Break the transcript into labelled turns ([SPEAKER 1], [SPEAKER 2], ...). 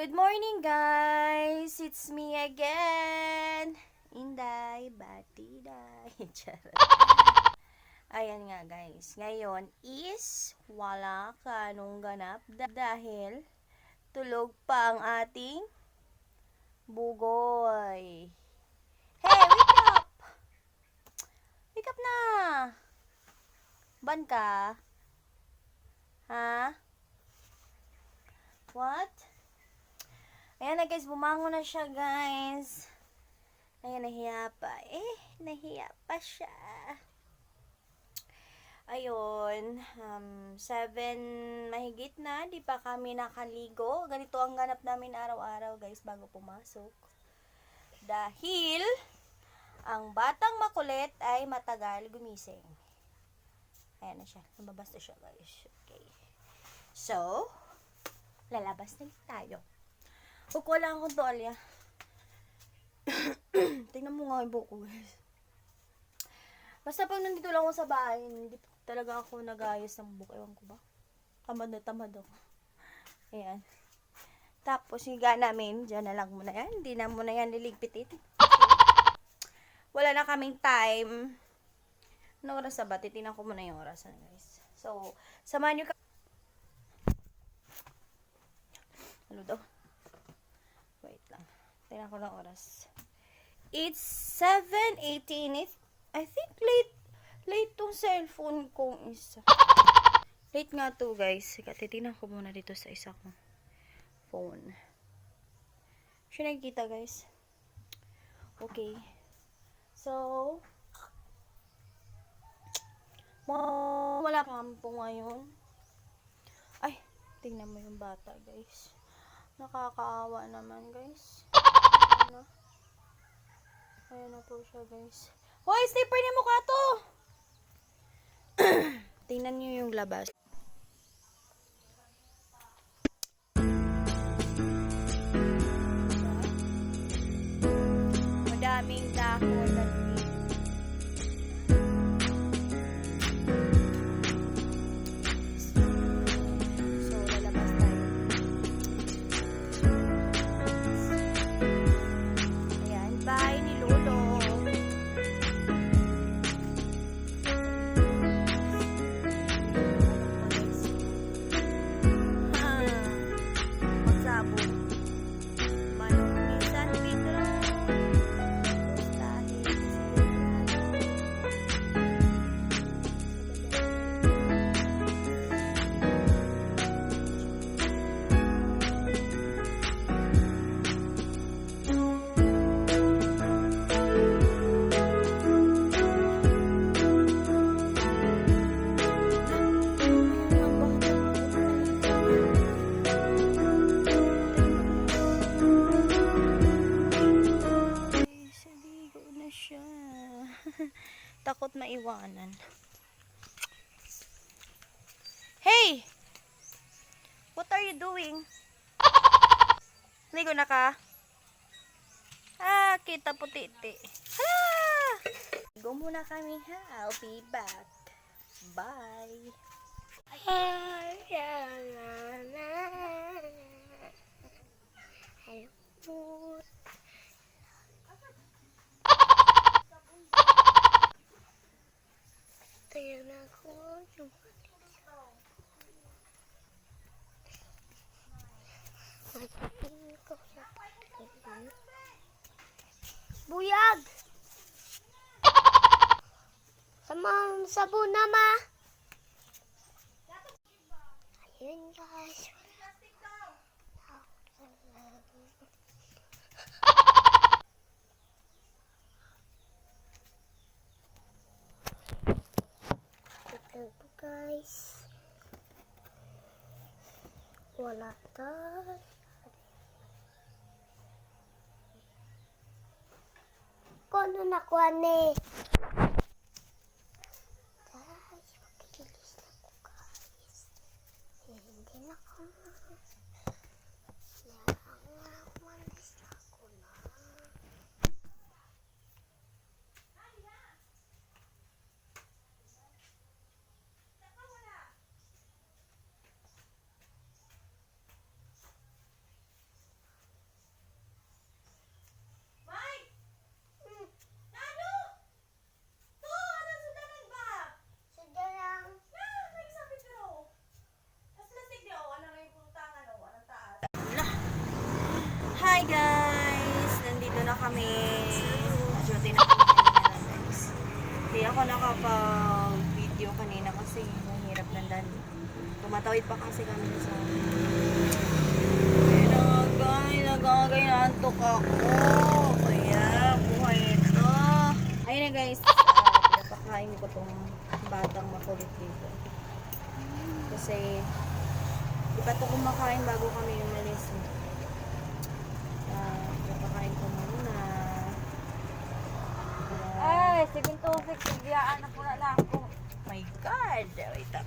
[SPEAKER 1] Good morning, guys! It's me again! Inday, Batiday. Charot. Ayan nga, guys. Ngayon is wala ka nung ganap dahil tulog pa ang ating bugoy. Hey, wake up! Wake up na! Ban ka? Ha? What? Ayan na guys, bumangon na siya guys. Ayan, nahiya pa. Nahiya pa siya. Ayun, 7 mahigit na, di pa kami nakaligo. Ganito ang ganap namin araw-araw guys bago pumasok. Dahil, ang batang makulit ay matagal gumising. Ayan na siya, lumabas na siya guys. Okay. So, lalabas na tayo. Kukuha lang akong tuwalya. Tingnan mo nga yung buko guys. Basta pag nandito lang ako sa bahay, hindi talaga ako nag-ayos ng buko. Ewan ko ba? Tamad ako. Ayan. Tapos higa namin, dyan na lang muna yan. Hindi na muna yan liligpitin. Wala na kaming time. Ano oras na ba? Titignan ko muna yung oras na guys. So, samahan nyo ka. Ano daw? Wait lang. Tingnan ko ng oras. It's 7:18. I think late tong cellphone kong isa. Late nga to guys. Titignan ko muna dito sa isa kong phone. Siya nakikita guys. Okay. So, wala kampo ngayon. Ay, tingnan mo yung bata guys. Nakakaawa naman guys. Ayan na po siya guys. Hoy, slipper ni mukha to! Tingnan nyo yung labas. Madaming dahon at so, lalabas tayo. Ayan, bahay ni Lolo. Takot maiwanan. Hey! What are you doing? Ligo na ka? Kita putiti. Ligo muna kami ha. I'll be back. Bye.
[SPEAKER 2] Ayan ako. Buyag! Sama sabon na ma. Ayun guys. Ito guys. Wala tayo. Kono nakuha ni. Guys, makikilis na ko guys. Hindi na ko. Manis na ko na.
[SPEAKER 1] Hi guys! Nandito na kami. Duty na kami kanina guys. Hindi ako nakapag-video kanina kasi mahirap na dali. Tumatawid pa kasi kami sa... Nagagay na antok ako. Kaya, buhay ito. Ayun na guys. Pinapakain ko tong batang makulit dito. Kasi, di pa ito kumakain bago kami umalis. Pinapakain ko muna.
[SPEAKER 3] Ay, sige to, sige, biyaan ako na lang ako.
[SPEAKER 1] My God! Wait lang.